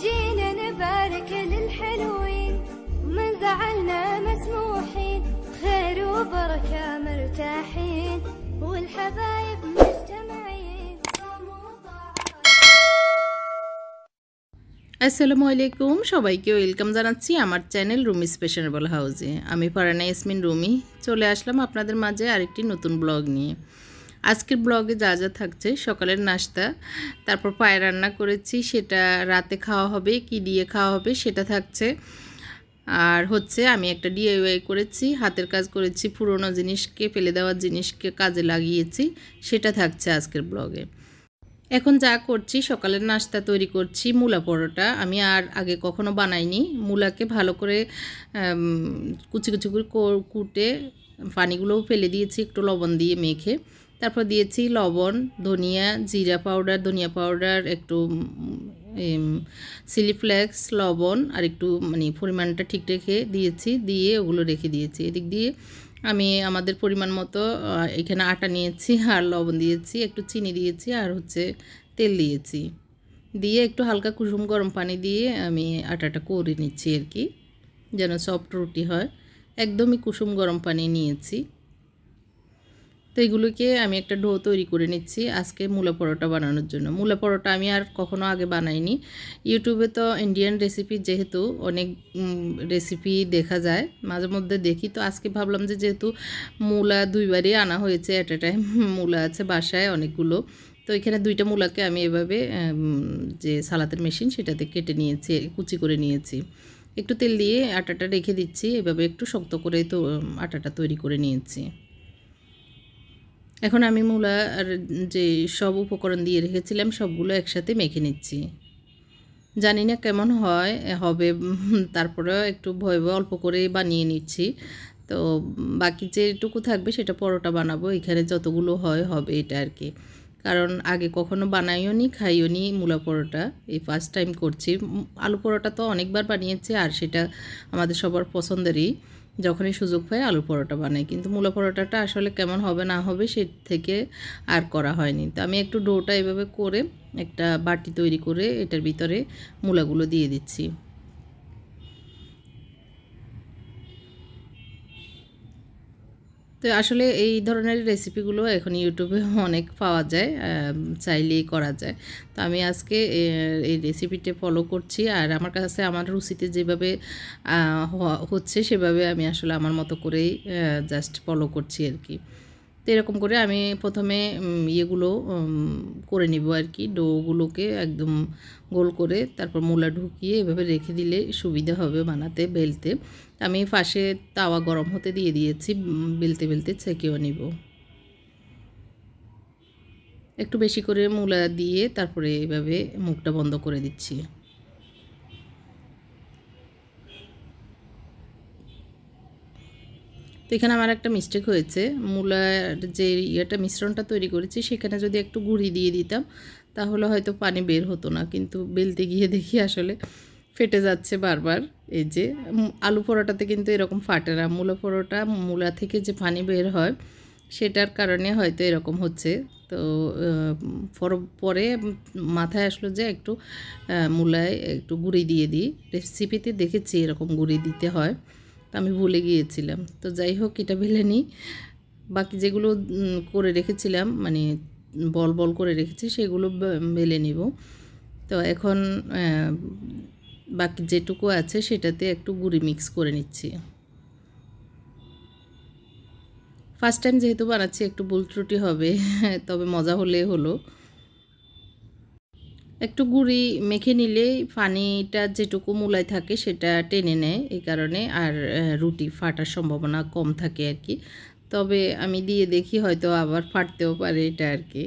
جينا نبارك للحلوين من زعلنا مسموحين خير وبركة مرتاحين والحبايب مجتمعين আসসালামু আলাইকুম সবাইকে ওয়েলকাম জানাচ্ছি আমার চ্যানেল রুমি ফ্যাশনেবল হাউসে। আমি ফারহানা ইয়াসমিন রুমি চলে আসলাম আপনাদের মাঝে আরেকটি নতুন ব্লগ নিয়ে। আজকের ব্লগে যা যা থাকছে সকালের নাস্তা, তারপর পায়ে রান্না করেছি সেটা রাতে খাওয়া হবে, কি দিয়ে খাওয়া হবে সেটা থাকছে। আর হচ্ছে আমি একটা ডিআইওয়াই করেছি, হাতের কাজ করেছি, পুরনো জিনিসকে ফেলে দেওয়ার জিনিসকে কাজে লাগিয়েছি, সেটা থাকছে আজকের ব্লগে। এখন যা করছি সকালের নাস্তা তৈরি করছি মূলা পরোটা। আমি আর আগে কখনো বানাইনি। মূলাকে ভালো করে কুচি কুচি করে কুটে পানিগুলোও ফেলে দিয়েছি একটু লবণ দিয়ে মেখে, তারপর দিয়েছি লবণ, ধনিয়া, জিরা পাউডার, ধনিয়া পাউডার, একটু চিলি ফ্লেক্স, লবণ আর একটু পরিমাণটা ঠিক রেখে দিয়েছি, দিয়ে ওগুলো রেখে দিয়েছি। এদিক দিয়ে আমি আমাদের পরিমাণ মতো এখানে আটা নিয়েছি আর লবণ দিয়েছি, একটু চিনি দিয়েছি আর হচ্ছে তেল দিয়েছি, দিয়ে একটু হালকা কুসুম গরম পানি দিয়ে আমি আটাটা করে নিচ্ছি আর কি, যেন সফট রুটি হয়। একদমই কুসুম গরম পানি নিয়েছি। তো এগুলোকে আমি একটা ডো তৈরি করে নিচ্ছি আজকে মূলা পরোটা বানানোর জন্য। মূলা পরোটা আমি আর কখনো আগে বানাইনি। ইউটিউবে তো ইন্ডিয়ান রেসিপি যেহেতু অনেক রেসিপি দেখা যায়, মাঝে মধ্যে দেখি, তো আজকে ভাবলাম যে যেহেতু মূলা দুইবারই আনা হয়েছে অ্যাট এ টাইম, মূলা আছে বাসায় অনেকগুলো, তো এখানে দুইটা মূলাকে আমি এভাবে যে সালাতের মেশিন সেটাতে কেটে নিয়েছি, কুচি করে নিয়েছি। একটু তেল দিয়ে আটাটা রেখে দিচ্ছি, এভাবে একটু শক্ত করে তো আটাটা তৈরি করে নিয়েছি। এখন আমি মূলা আর যে সব উপকরণ দিয়ে রেখেছিলাম সবগুলো একসাথে মেখে নিচ্ছি। জানি না কেমন হবে, তারপরে একটু ভয় অল্প করে বানিয়ে নিচ্ছি। তো বাকি যেটুকু থাকবে সেটা পরোটা বানাবো, এখানে যতগুলো হবে এটা আর কি। কারণ আগে কখনো বানাইও নি, খাইও নি মূলা পরোটা, এই ফার্স্ট টাইম করছি। আলু পরোটা তো অনেকবার বানিয়েছি আর সেটা আমাদের সবার পছন্দেরই, যখনই সুযোগ পাই আলু পরোটা বানাই, কিন্তু মূলা পরোটাটা আসলে কেমন হবে না হবে সে থেকে আর করা হয়নি। তো আমি একটু ডোটা এভাবে করে একটা বাটি তৈরি করে এটার ভিতরে মূলাগুলো দিয়ে দিচ্ছি। তো আসলে এই ধরনের রেসিপিগুলো এখন ইউটিউবে অনেক পাওয়া যায়, চাইলেই করা যায়। তো আমি আজকে এই রেসিপিটা ফলো করছি, আর আমার কাছে আমার রুচিতে যেভাবে হচ্ছে সেভাবে আমি আসলে আমার মতো করেই জাস্ট ফলো করছি আর কি। তো এরকম করে আমি প্রথমে ইয়েগুলো করে নিব আর কি, ডোগুলোকে একদম গোল করে তারপর মূলা ঢুকিয়ে এভাবে রেখে দিলে সুবিধা হবে বানাতে, বেলতে। আমি পাশে তাওয়া গরম হতে দিয়ে দিয়েছি, বেলতে বেলতে ছেঁকেও নিব। একটু বেশি করে মূলা দিয়ে তারপরে এভাবে মুখটা বন্ধ করে দিচ্ছি। তো এখানে আমার একটা মিস্টেক হয়েছে, মূলার যে মিশ্রণটা তৈরি করেছি সেখানে যদি একটু গুঁড়ি দিয়ে দিতাম তাহলে হয়তো পানি বের হতো না, কিন্তু বেলতে গিয়ে দেখি আসলে ফেটে যাচ্ছে বারবার। এই যে আলু পরোটাতে কিন্তু এরকম ফাটে না, মূলা পরোটা মূলা থেকে যে পানি বের হয় সেটার কারণে হয়তো এরকম হচ্ছে। তো পরে মাথায় আসলো যে একটু মূলায় একটু গুঁড়ি দিয়ে দিই, রেসিপিতে দেখেছি এরকম গুঁড়ি দিতে হয়, আমি ভুলে গিয়েছিলাম। তো যাই হোক, এটা বেলে নিই। বাকি যেগুলো করে রেখেছিলাম বল বল করে রেখেছি সেগুলো বেলে নিব। তো এখন বাকি যেটুকু আছে সেটাতে একটু গুঁড়ি মিক্স করে নিচ্ছি। ফার্স্ট টাইম যেহেতু বানাচ্ছি একটু ভুল ত্রুটি হবে, তবে মজা হলে হলো। একটু গুঁড়ি মেখে নিলে পানিটা যেটুকু মূলায় থাকে সেটা টেনে নেয়, এই কারণে আর রুটি ফাটার সম্ভাবনা কম থাকে আর কি। তবে আমি দিয়ে দেখি হয়তো আবার ফাটতেও পারে এটা আর কি।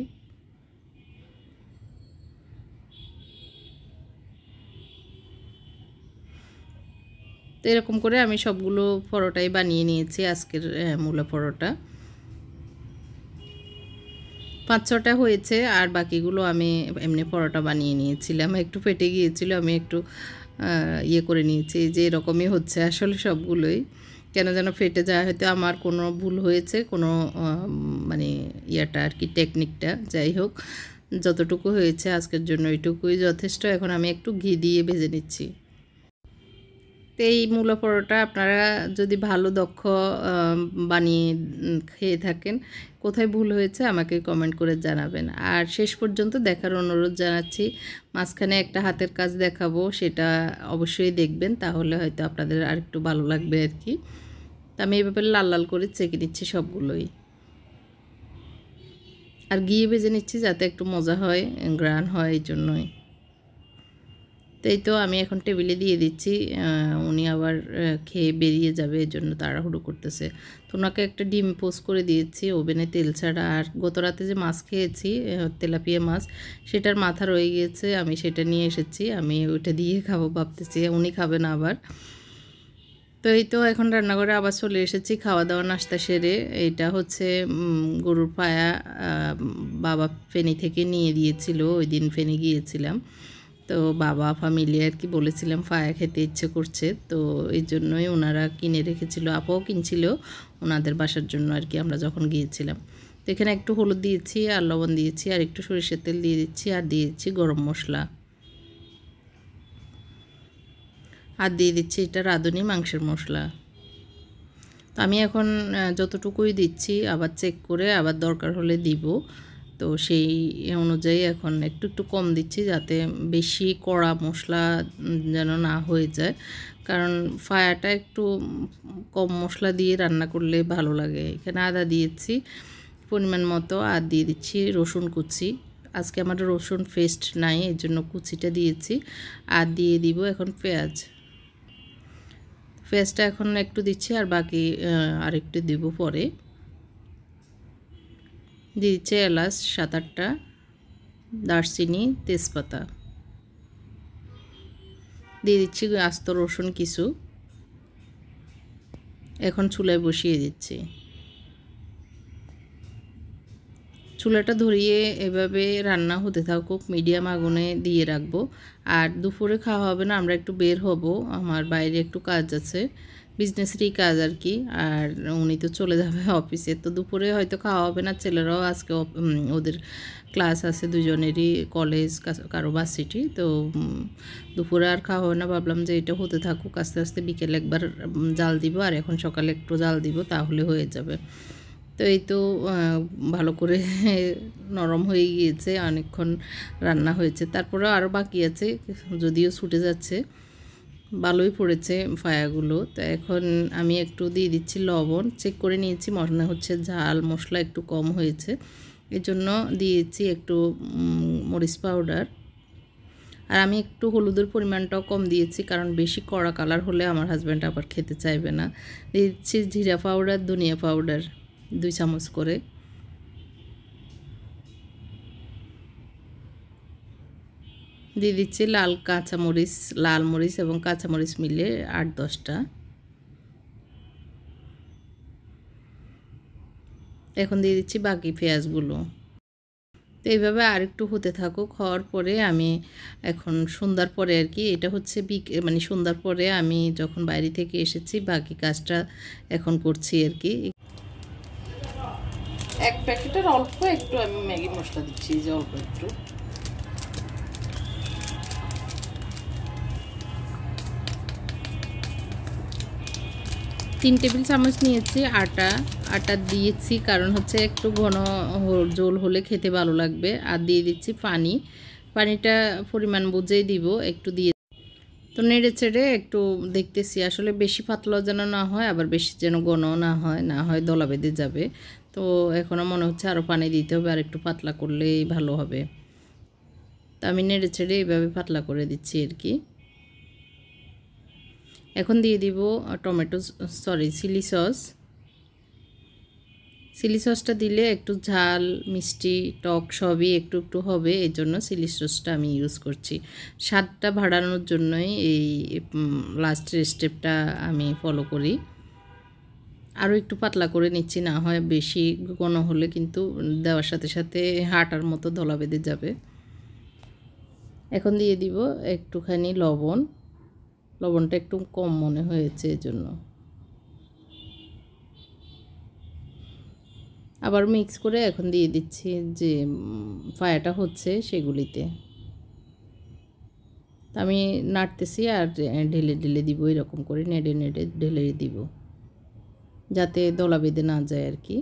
তো এরকম করে আমি সবগুলো পরোটাই বানিয়ে নিয়েছি আজকের মূলা পরোটা। 5-6টা হয়েছে, আর বাকিগুলো আমি এমনি পরোটা বানিয়ে নিয়েছিলাম, একটু ফেটে গিয়েছিল, আমি একটু ইয়ে করে নিয়েছি, যে এরকমই হচ্ছে আসলে সবগুলোই কেন যেন ফেটে যায়, হয়তো আমার কোনো ভুল হয়েছে, কোনো ইয়াটা আর কি, টেকনিকটা। যাই হোক, যতটুকু হয়েছে আজকের জন্য এইটুকুই যথেষ্ট। এখন আমি একটু ঘি দিয়ে ভেজে নিচ্ছি। তো এই মূলা পরোটা আপনারা যদি ভালো দক্ষ বানিয়ে খেয়ে থাকেন, কোথায় ভুল হয়েছে আমাকে কমেন্ট করে জানাবেন। আর শেষ পর্যন্ত দেখার অনুরোধ জানাচ্ছি। মাঝখানে একটা হাতের কাজ দেখাবো, সেটা অবশ্যই দেখবেন, তাহলে হয়তো আপনাদের আর একটু ভালো লাগবে আর কি। তো আমি এইভাবে লাল লাল করে চেকে নিচ্ছি সবগুলোই, আর ঘিয়ে ভেজে নিচ্ছি যাতে একটু মজা হয়, গ্রান হয়, এই জন্যই। তো এই তো আমি এখন টেবিলে দিয়ে দিচ্ছি। উনি আবার খেয়ে বেরিয়ে যাবে, এই জন্য তাড়াহুড়ো করতেছে। তো ওনাকে একটা ডিম পোস্ট করে দিয়েছি ওভেনে তেল ছাড়া। আর গত রাতে যে মাছ খেয়েছি, তেলাপিয়া মাছ, সেটার মাথা রয়ে গিয়েছে, আমি সেটা নিয়ে এসেছি। আমি ওইটা দিয়ে খাবো ভাবতেছি, উনি খাবে না আবার। তো এই তো এখন রান্নাঘরে আবার চলে এসেছি খাওয়া দাওয়া নাস্তা সেরে। এইটা হচ্ছে গরুর পায়া, বাবা ফেনী থেকে নিয়ে দিয়েছিল, ওই দিন ফেনী গিয়েছিলাম। তো বাবা ফ্যামিলি আর কি বলেছিলাম পায়া খেতে ইচ্ছে করছে, তো এই জন্যই ওনারা কিনে রেখেছিল, আপাও কিনছিল ওনাদের বাসার জন্য আর কি, আমরা যখন গিয়েছিলাম। তো এখানে একটু হলুদ দিয়েছি আর লবণ দিয়েছি আর একটু সরিষার তেল দিয়ে দিচ্ছি, আর দিয়েছি গরম মশলা, আর দিয়ে দিচ্ছি এটা রাঁধুনি মাংসের মশলা। তো আমি এখন যতটুকুই দিচ্ছি আবার চেক করে আবার দরকার হলে দিব। তো সেই অনুযায়ী এখন একটু একটু কম দিচ্ছি, যাতে বেশি কড়া মশলা যেন না হয়ে যায়, কারণ ফায়ারটা একটু কম মশলা দিয়ে রান্না করলে ভালো লাগে। এখানে আদা দিয়েছি পরিমাণ মতো, আর দিয়ে দিচ্ছি রসুন কুচি। আজকে আমার রসুন পেস্ট নাই, এর জন্য কুচিটা দিয়েছি। আর দিয়ে দিব এখন পেঁয়াজটা এখন একটু দিচ্ছি, আর বাকি আরেকটু দিব পরে। দিয়ে দিচ্ছে এলাচ 7-8টা, দারচিনি, তেজপাতা, দিয়ে দিচ্ছি আস্ত রসুন কিছু। এখন চুলায় বসিয়ে দিচ্ছি। চুলাটা ধরিয়ে এভাবে রান্না হতে থাকুক, মিডিয়াম আগুনে দিয়ে রাখবো। আর দুপুরে খাওয়া হবে না, আমরা একটু বের হব, আমার বাইরে একটু কাজ আছে, বিজনেসেরই কাজ আর কি। আর উনি তো চলে যাবে অফিসে, তো দুপুরে হয়তো খাওয়া হবে না। ছেলেরাও আজকে ওদের ক্লাস আছে, দুজনেরই কলেজ, কারো ভার্সিটি, তো দুপুরে আর খাওয়া হবে না। ভাবলাম যে এটা হতে থাকুক, আস্তে আস্তে বিকেলে একবার জাল দিব, আর এখন সকালে একটু জাল দিব, তাহলে হয়ে যাবে। তো এই তো ভালো করে নরম হয়ে গিয়েছে, অনেকক্ষণ রান্না হয়েছে, তারপরেও আরও বাকি আছে, যদিও ছুটে যাচ্ছে, ভালোই পড়েছে ফায়াগুলো। তো এখন আমি একটু দিয়ে দিচ্ছি লবণ, চেক করে নিয়েছি, মনে হচ্ছে ঝাল মশলা একটু কম হয়েছে, এই জন্য দিয়েছি একটু মরিচ পাউডার। আর আমি একটু হলুদের পরিমাণটাও কম দিয়েছি, কারণ বেশি কড়া কালার হলে আমার হাজব্যান্ড আবার খেতে চাইবে না। দিচ্ছি জিরা পাউডার, ধনিয়া পাউডার 2 চামচ করে। দিয়ে দিচ্ছি লাল মরিচ এবং কাঁচামরিচ মিলে 8-10টা। এখন দিয়ে দিচ্ছি বাকি পেঁয়াজগুলো। তো এইভাবে আরেকটু হতে থাকুক, হওয়ার পরে আমি এখন সন্ধ্যার পরে আর কি, এটা হচ্ছে মানে সন্ধ্যার পরে আমি যখন বাইরে থেকে এসেছি, বাকি কাজটা এখন করছি আর কি। এক প্যাকেটের অল্প একটু আমি ম্যাগি মশলা দিচ্ছি, যে অল্প একটু। তিন টেবিল চামচ নিয়েছি আটা দিয়েছি, কারণ হচ্ছে একটু ঘন জোল হলে খেতে ভালো লাগবে। আর দিয়ে দিচ্ছি পানিটা পরিমাণ বুঝেই দিব, একটু দিয়ে। তো নেড়ে চেড়ে একটু দেখতেছি, আসলে বেশি পাতলা যেন না হয়, আবার বেশি যেন ঘন না হয় দলা বেঁধে যাবে। তো এখনও মনে হচ্ছে আরও পানি দিতে হবে, আর একটু পাতলা করলেই ভালো হবে। তো আমি নেড়ে চেড়ে এইভাবে পাতলা করে দিচ্ছি আর কি। এখন দিয়ে দিব চিলি সসটা দিলে একটু ঝাল মিষ্টি টক সবই একটু একটু হবে, এই জন্য চিলি সসটা আমি ইউজ করছি। স্বাদটা বাড়ানোর জন্যই এই লাস্টের স্টেপটা আমি ফলো করি। আরও একটু পাতলা করে নিচ্ছি, না হয় বেশি ঘন হলে কিন্তু দেওয়ার সাথে সাথে হাঁটার মতো দলা বেঁধে যাবে। এখন দিয়ে দিব একটুখানি লবণটা একটু কম মনে হয়েছে, এজন্য। আবার মিক্স করে এখন দিয়ে দিচ্ছি যে ফায়ারটা হচ্ছে সেগুলিতে। আমি নাড়তেছি আর ঢেলে ঢেলে দিব, এরকম করে নেড়ে নেড়ে ঢেলে দিব যাতে দলা বেঁধে না যায় আর কি।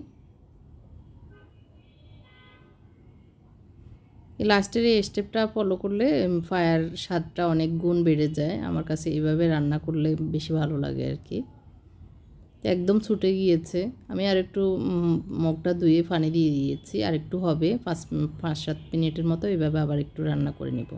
লাস্টের এই স্টেপটা ফলো করলে ফায়ার স্বাদটা অনেক গুণ বেড়ে যায়। আমার কাছে এইভাবে রান্না করলে বেশি ভালো লাগে আর কি। একদম ছুটে গিয়েছে। আমি আর একটু মগটা ধুয়ে পানি দিয়ে দিয়েছি, আর একটু হবে 5-7 মিনিটের মতো। এইভাবে আবার একটু রান্না করে নেব।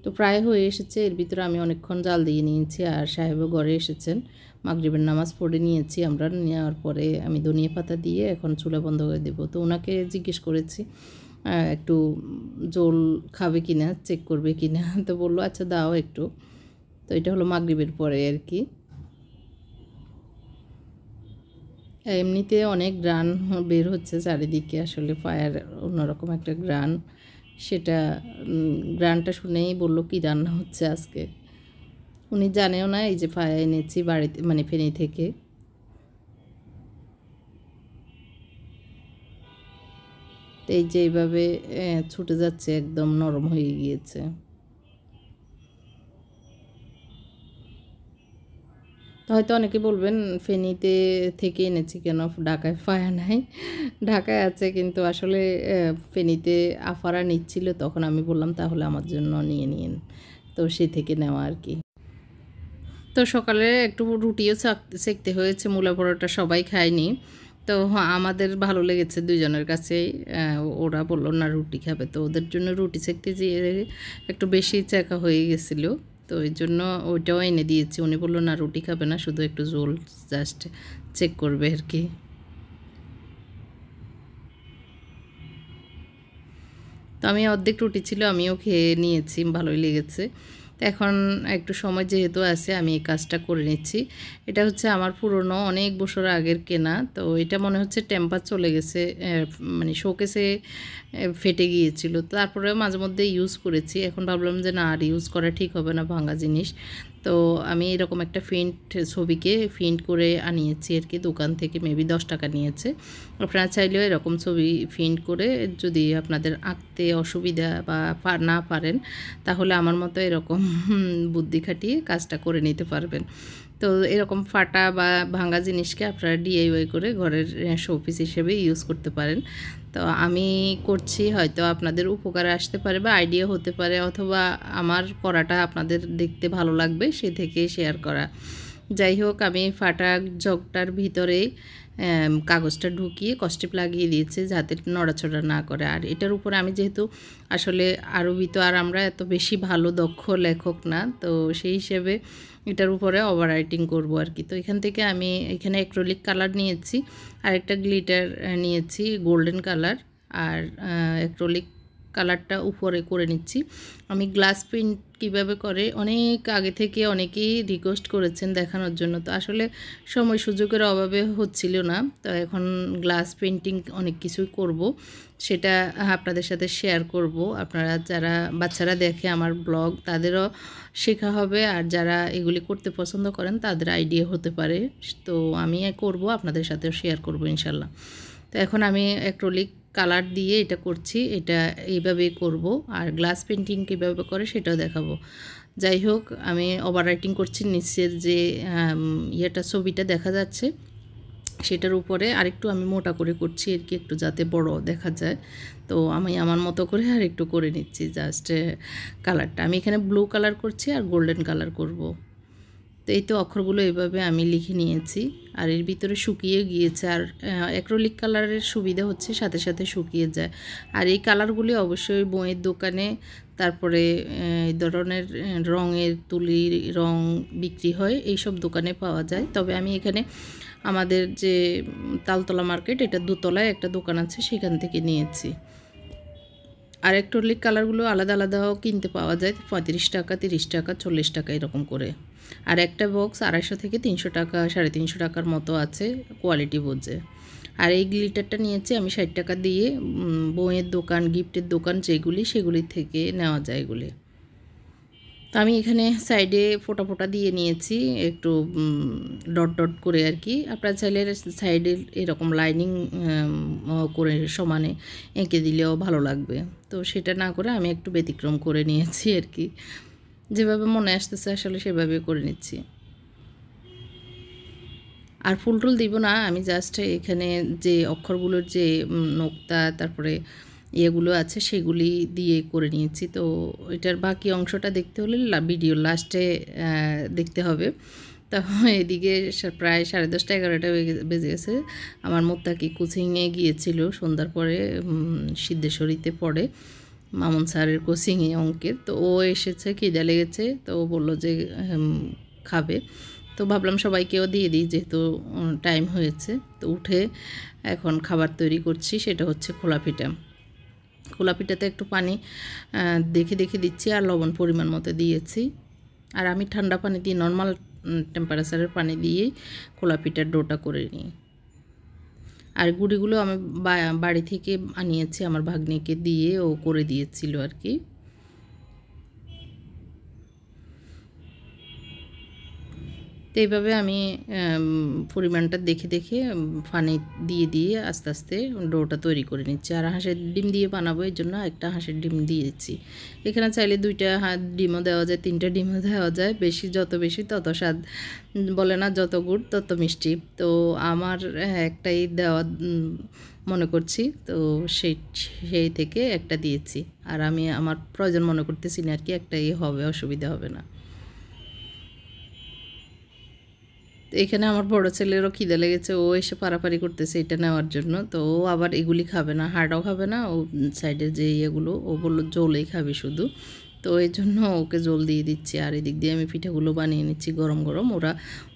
তো প্রায় হয়ে এসেছে। এর ভিতরে আমি অনেকক্ষণ জাল দিয়ে নিয়েছি, আর সাহেবও ঘরে এসেছেন। মাগরিবের নামাজ পড়ে নিয়েছি আমরা। নেওয়ার পরে আমি ধনিয়া পাতা দিয়ে এখন চুলা বন্ধ করে দেবো। তো ওনাকে জিজ্ঞেস করেছি একটু জল খাবে কিনা, চেক করবে কিনা। তো বললো আচ্ছা দাও একটু। তো এটা হলো মাগরিবের পরে আর কি। এমনিতে অনেক গ্রান বের হচ্ছে চারিদিকে, আসলে ফায়ার অন্যরকম একটা গ্রান। সেটা গ্রানটা শুনেই বললো কি রান্না হচ্ছে আজকে। উনি জানেও না এই যে ফায়ার এনেছি বাড়িতে, মানে ফেনী থেকে। তো এই যে এইভাবে ছুটে যাচ্ছে, একদম নরম হয়ে গিয়েছে। তো হয়তো অনেকে বলবেন ফেনীতে থেকে এনেছি কেন, ঢাকায় ফায়া নাই। ঢাকায় আছে, কিন্তু আসলে ফেনীতে আফারা নিচ্ছিল, তখন আমি বললাম তাহলে আমার জন্য নিয়ে নিন। তো সে থেকে নেওয়া আর কি। তো সকালে একটু রুটিও সেঁকতে হয়েছে, মূলা পরোটা সবাই খায়নি। তো আমাদের ভালো লেগেছে দুজনের কাছেই। ওরা বললো না রুটি খাবে, তো ওদের জন্য রুটি সেঁকতে যেয়ে একটু বেশি চেকা হয়ে গেছিলো। তো এই জন্য ওইটাও এনে দিয়েছি। উনি বললো না রুটি খাবে না, শুধু একটু ঝোল জাস্ট চেক করবে আর কি। তো আমি অর্ধেক রুটি ছিল, আমিও খেয়ে নিয়েছি, ভালোই লেগেছে। তো এখন একটু সময় যেহেতু আছে আমি এই কাজটা করে নিচ্ছি। এটা হচ্ছে আমার পুরনো অনেক বছর আগের কেনা। তো এটা মনে হচ্ছে টেম্পার চলে গেছে, মানে শোকেসে ফেটে গিয়েছিল। তারপরেও মাঝে মধ্যে ইউজ করেছি। এখন ভাবলাম যে না, আর ইউজ করা ঠিক হবে না, ভাঙা জিনিস। তো আমি এরকম একটা ছবিকে প্রিন্ট করে আনিয়েছি আর কি, দোকান থেকে মেবি 10 টাকা নিয়েছে। আপনারা চাইলেও এরকম ছবি প্রিন্ট করে, যদি আপনাদের আঁকতে অসুবিধা বা না পারেন, তাহলে আমার মতো এরকম বুদ্ধি খাটিয়ে কাজটা করে নিতে পারবেন। তো এরকম ফাটা বা ভাঙা জিনিসকে আপনারা ডিআইওয়াই করে ঘরের শোপিস হিসেবে ইউজ করতে পারেন। তো আমি করছি, হয়তো আপনাদের উপকারে আসতে পারে বা আইডিয়া হতে পারে, অথবা আমার করাটা আপনাদের দেখতে ভালো লাগবে সে থেকে শেয়ার করা। যাই হোক, আমি ফাটা জগটার ভিতরে কাগজটা ঢুকিয়ে কস্টেপ লাগিয়ে দিয়েছি যাতে নড়াচড়া না করে। আর এটার উপরে আমি যেহেতু আসলে আরবি তো আর আমরা এত বেশি ভালো দক্ষ লেখক না, তো সেই হিসেবে এটার উপরে ওভার রাইটিং করবো আর কি। তো এখান থেকে আমি এখানে অ্যাক্রিলিক কালার নিয়েছি, আর একটা গ্লিটার নিয়েছি গোল্ডেন কালার, আর অ্যাক্রিলিক কালারটা উপরে করে নিচ্ছি। আমি গ্লাস প্রিন্ট কীভাবে করে অনেক আগে থেকে অনেকেই রিকোয়েস্ট করেছেন দেখানোর জন্য। তো আসলে সময় সুযোগের অভাবে হচ্ছিল না। তো এখন গ্লাস পেন্টিং অনেক কিছুই করব, সেটা আপনাদের সাথে শেয়ার করব। আপনারা যারা বাচ্চারা দেখে আমার ব্লগ, তাদেরও শেখা হবে, আর যারা এগুলি করতে পছন্দ করেন তাদের আইডিয়া হতে পারে। তো আমি করব, আপনাদের সাথেও শেয়ার করব ইনশাল্লাহ। তো এখন আমি অ্যাক্রিলিক কালার দিয়ে এটা করছি, এটা এইভাবেই করব, আর গ্লাস পেন্টিং কীভাবে করে সেটাও দেখাবো। যাই হোক, আমি ওভার রাইটিং করছি, নিচের যে ইয়েটা ছবিটা দেখা যাচ্ছে সেটার উপরে আরেকটু আমি মোটা করে করছি আর কি, একটু যাতে বড় দেখা যায়। তো আমি আমার মতো করে আর একটু করে নিচ্ছি জাস্ট কালারটা। আমি এখানে ব্লু কালার করছি আর গোল্ডেন কালার করব। তো এই তো অক্ষরগুলো এভাবে আমি লিখে নিয়েছি, আর এর ভিতরে শুকিয়ে গিয়েছে। আর অ্যাক্রিলিক কালারের সুবিধা হচ্ছে সাথে সাথে শুকিয়ে যায়। আর এই কালারগুলি অবশ্যই বইয়ের দোকানে, তারপরে এই ধরনের রঙের তুলি রং বিক্রি হয়, এইসব দোকানে পাওয়া যায়। তবে আমি এখানে আমাদের যে তালতলা মার্কেট, এটা দোতলায় একটা দোকান আছে, সেখান থেকে নিয়েছি। আর অ্যাক্রিলিক কালারগুলো আলাদা আলাদাও কিনতে পাওয়া যায়, 35 টাকা, 30 টাকা, 40 টাকা এরকম করে। আর একটা বক্স 250 থেকে 300 টাকা, 350 টাকার মতো আছে কোয়ালিটি বুঝে। আর এই গ্লিটারটা নিয়েছি আমি 60 টাকা দিয়ে, বইয়ের দোকান, গিফটের দোকান যেগুলি, সেগুলি থেকে নেওয়া যায় এগুলি। তো আমি এখানে সাইডে ফোঁটা ফোঁটা দিয়ে নিয়েছি একটু ডট ডট করে আর কি। আপনারা চাইলে সাইডে এরকম লাইনিং করে সমানে এঁকে দিলেও ভালো লাগবে। তো সেটা না করে আমি একটু ব্যতিক্রম করে নিয়েছি আর কি, যেভাবে মনে আসতেছে আসলে সেভাবে করে নিচ্ছি। আর ফুল টুল দিব না, আমি জাস্ট এখানে যে অক্ষরগুলোর যে নোক্তা তারপরে ইয়েগুলো আছে সেগুলি দিয়ে করে নিয়েছি। তো এটার বাকি অংশটা দেখতে হলে ভিডিও লাস্টে দেখতে হবে। তো এদিকে প্রায় 10:30 11টা বেজে গেছে। আমার মোত্তাকি কোচিংয়ে গিয়েছিল সন্ধ্যার পরে, সিদ্ধেশ্বরীতে পড়ে মামুন স্যারের কোচিংয়ে অঙ্কের। তো ও এসেছে, খিদে লেগেছে, তো ও বললো যে খাবে। তো ভাবলাম সবাইকেও দিয়ে দিই যেহেতু টাইম হয়েছে। তো উঠে এখন খাবার তৈরি করছি, সেটা হচ্ছে খোলা পিঠা। খোলা পিঠাতে একটু পানি দেখে দেখে দিচ্ছি আর লবণ পরিমাণ মতো দিয়েছি। আর আমি ঠান্ডা পানি দিয়ে নর্মাল টেম্পারেচারের পানি দিয়েই খোলা পিঠার ডোটা করে নিই। আর গুঁড়িগুলো আমি বাড়ি থেকে আনিয়েছি, আমার ভাগ্নিকে দিয়ে ও করে দিয়েছিল আর কি। তো এইভাবে আমি পরিমাণটা দেখে দেখে পানি দিয়ে দিয়ে আস্তে আস্তে ডোটা তৈরি করে নিচ্ছি। আর হাঁসের ডিম দিয়ে বানাবো, এই জন্য একটা হাঁসের ডিম দিয়েছি। এখানে চাইলে 2টা ডিমও দেওয়া যায়, 3টা ডিমও দেওয়া যায়। যত বেশি তত স্বাদ, বলে না যত গুড় তত মিষ্টি। তো আমার একটাই দেওয়া মনে করছি, তো সেই থেকে একটা দিয়েছি। আর আমি আমার প্রয়োজন মনে করতেছি না আর কি, একটাই হবে, অসুবিধা হবে না। তো এখানে আমার বড় ছেলেরও খিদে লেগেছে, ও এসে পারাপারি করতেছে এটা নেওয়ার জন্য। তো ও আবার এগুলি খাবে না, হাড়ও খাবে না, ও সাইডের যে ইয়েগুলো ও বললো জলেই খাবে শুধু। তো এই জন্য ওকে জল দিয়ে দিচ্ছি। আর এদিক দিয়ে আমি পিঠাগুলো বানিয়ে নিচ্ছি গরম গরম।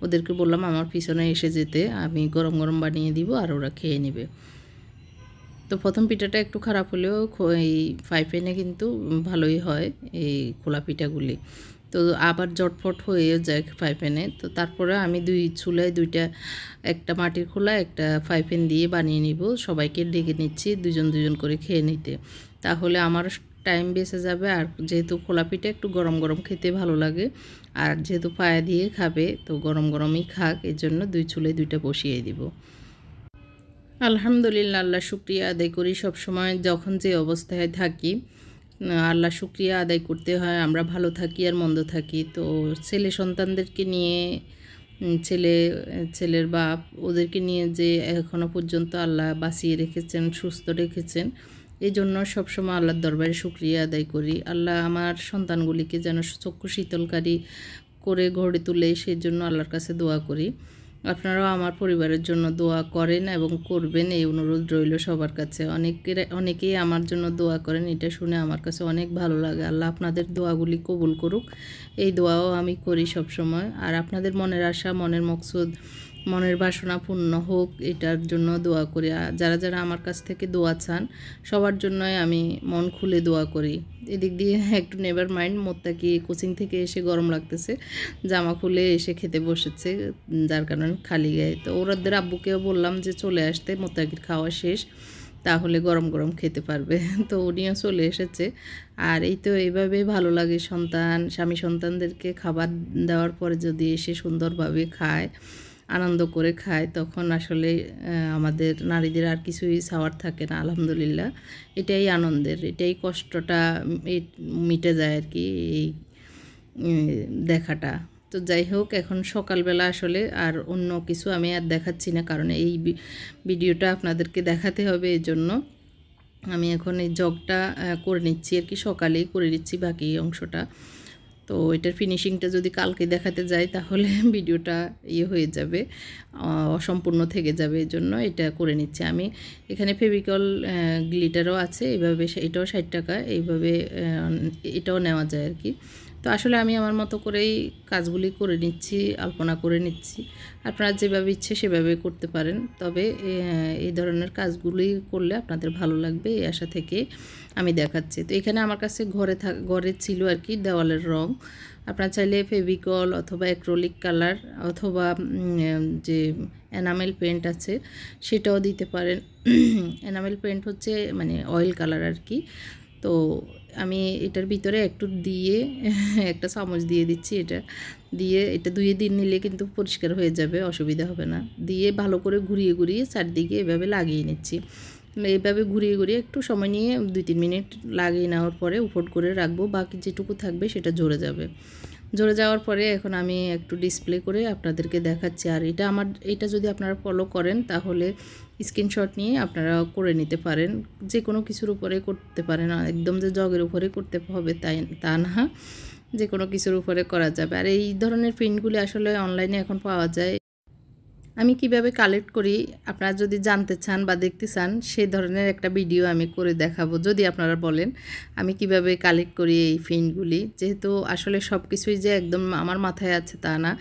ওদেরকে বললাম আমার পিছনে এসে যেতে, আমি গরম গরম বানিয়ে দিব আর ওরা খেয়ে নেবে। তো প্রথম পিঠাটা একটু খারাপ হলেও এই ফ্রাই প্যানে কিন্তু ভালোই হয় এই খোলা পিঠাগুলি। তো আবার জটফট হয়ে যায় ফ্রাই প্যানে। তো তারপরে আমি 2 চুলায় 2টা, একটা মাটির খোলা একটা ফ্রাই প্যান দিয়ে বানিয়ে নিব। সবাইকে ডেকে নিচ্ছি 2জন 2জন করে খেয়ে নিতে, তাহলে আমার টাইম বেঁচে যাবে। আর যেহেতু খোলা পিঠা একটু গরম গরম খেতে ভালো লাগে, আর যেহেতু পায়া দিয়ে খাবে তো গরম গরমই খাক, এই জন্য 2 চুলায় 2টা বসিয়ে দিব। আলহামদুলিল্লাহ, আল্লাহ শুকরিয়া আদায় করি সবসময় যখন যে অবস্থায় থাকি। আল্লাহ শুকরিয়া আদায় করতে হয়, আমরা ভালো থাকি আর মন্দ থাকি। তো ছেলে সন্তানদেরকে নিয়ে, ছেলের বাপ ওদেরকে নিয়ে যে এখনও পর্যন্ত আল্লাহ বাঁচিয়ে রেখেছেন, সুস্থ রেখেছেন, এই জন্য সবসময় আল্লাহর দরবারে শুকরিয়া আদায় করি। আল্লাহ আমার সন্তানগুলিকে যেন চক্ষু শীতলকারী করে গড়ে তুলে, সেই জন্য আল্লাহর কাছে দোয়া করি। আপনারাও আমার পরিবারের জন্য দোয়া করেন এবং করবেন, এই অনুরোধ রইল সবার কাছে। অনেকেই আমার জন্য দোয়া করেন, এটা শুনে আমার কাছে অনেক ভালো লাগে। আল্লাহ আপনাদের দোয়াগুলি কবুল করুক, এই দোয়াও আমি করি সব সময়। আর আপনাদের মনের আশা, মনের মকসুদ, মনের বাসনা পূর্ণ হোক, এটার জন্য দোয়া করি। যারা যারা আমার কাছ থেকে দোয়া চান সবার জন্যই আমি মন খুলে দোয়া করি। এদিক দিয়ে একটু নেভার মাইন্ড, মোত্তাকি কোচিং থেকে এসে গরম লাগতেছে, জামা খুলে এসে খেতে বসেছে, যার কারণে খালি গায়ে। তো ওদের আব্বুকেও বললাম যে চলে আসতে, মোত্তাকির খাওয়া শেষ, তাহলে গরম গরম খেতে পারবে। তো উনিও চলে এসেছে। আর এই তো এইভাবে ভালো লাগে, স্বামী সন্তানদেরকে খাবার দেওয়ার পরে যদি এসে সুন্দরভাবে খায়, আনন্দ করে খায়, তখন আসলে আমাদের নারীদের আর কিছুই চাওয়ার থাকে না। আলহামদুলিল্লাহ, এটাই আনন্দের, এটাই কষ্টটা মিটে যায় আর কি, এই দেখাটা। তো যাই হোক, এখন সকালবেলা আসলে আর অন্য কিছু আমি আর দেখাচ্ছি না, কারণ এই ভিডিওটা আপনাদেরকে দেখাতে হবে, এই জন্য আমি এখন এই জগটা করে নিচ্ছি আর কি, সকালেই করে নিচ্ছি বাকি অংশটা। তো এটার ফিনিশিংটা যদি কালকে দেখাতে যাই তাহলে ভিডিওটা হয়ে যাবে, অসম্পূর্ণ থেকে যাবে, এই জন্য এটা করে নিচ্ছি আমি। এখানে ফেভিকল গ্লিটারও আছে, এইভাবে এটাও 60 টাকা, এইভাবে এটাও নেওয়া যায় আর কি। তো আসলে আমি আমার মতো করেই কাজগুলি করে নিচ্ছি, আলপনা করে নিচ্ছি। আপনারা যেভাবে ইচ্ছে সেভাবে করতে পারেন, তবে এই ধরনের কাজগুলি করলে আপনাদের ভালো লাগবে, এই আশা থেকে আমি দেখাচ্ছি। তো এখানে আমার কাছে ঘরে ছিল আর কি দেওয়ালের রং। আপনারা চাইলে ফেভিকল অথবা অ্যাক্রিলিক কালার অথবা যে এনামেল পেন্ট আছে সেটাও দিতে পারেন। এনামেল পেন্ট হচ্ছে মানে অয়েল কালার আর কি। তো তো আমি এটার ভিতরে একটু দিয়ে একটা চামচ দিয়ে দিচ্ছি, এটা দিয়ে এটা ধুয়ে দিন নিলে কিন্তু পরিষ্কার হয়ে যাবে, অসুবিধা হবে না। দিয়ে ভালো করে ঘুরিয়ে ঘুরিয়ে চারদিকে এভাবে লাগিয়ে নিচ্ছি। এইভাবে ঘুরিয়ে ঘুরিয়ে একটু সময় নিয়ে 2-3 মিনিট লাগিয়ে নেওয়ার পরে উপর করে রাখবো, বাকি যেটুকু থাকবে সেটা ঝরে যাবে। ঝরে যাওয়ার পরে এখন আমি একটু ডিসপ্লে করে আপনাদেরকে দেখাচ্ছি। আর এটা যদি আপনারা ফলো করেন তাহলে স্ক্রিনশট নিয়ে আপনারা করে নিতে পারেন, যে কোনো কিছুর উপরে করতে পারেন, একদম যে জগের উপরে করতে হবে তা না, যে কোনো কিছুর উপরে করা যাবে। আর এই ধরনের প্রিন্টগুলি আসলে অনলাইনে এখন পাওয়া যায়। আমি কিভাবে কালেক্ট করি আপনারা যদি জানতে চান বা দেখতে চান, সেই ধরনের একটা ভিডিও আমি করে দেখাবো, যদি আপনারা বলেন আমি কিভাবে কালেক্ট করি এই প্রিন্টগুলি। যেহেতু আসলে সব কিছুই যে একদম আমার মাথায় আছে তা না,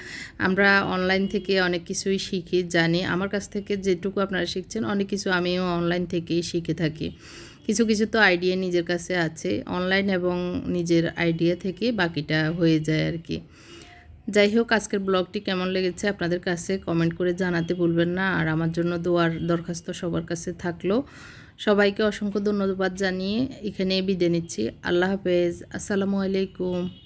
আমরা অনলাইন থেকে অনেক কিছুই শিখি, জানি। আমার কাছ থেকে যেটুকু আপনারা শিখছেন অনেক কিছু আমিও অনলাইন থেকেই শিখে থাকি। কিছু কিছু তো আইডিয়া নিজের কাছে আছে, অনলাইন এবং নিজের আইডিয়া থেকে বাকিটা হয়ে যায় আর কি। যাই হোক, আজকের ব্লগটি কেমন লেগেছে আপনাদের কাছে কমেন্ট করে জানাতে ভুলবেন না। আর আমার জন্য দোয়ার দরখাস্ত সবার কাছে থাকলো। সবাইকে অসংখ্য ধন্যবাদ জানিয়ে এখানে বিদায় নিচ্ছি। আল্লাহ হাফেজ, আসসালামু আলাইকুম।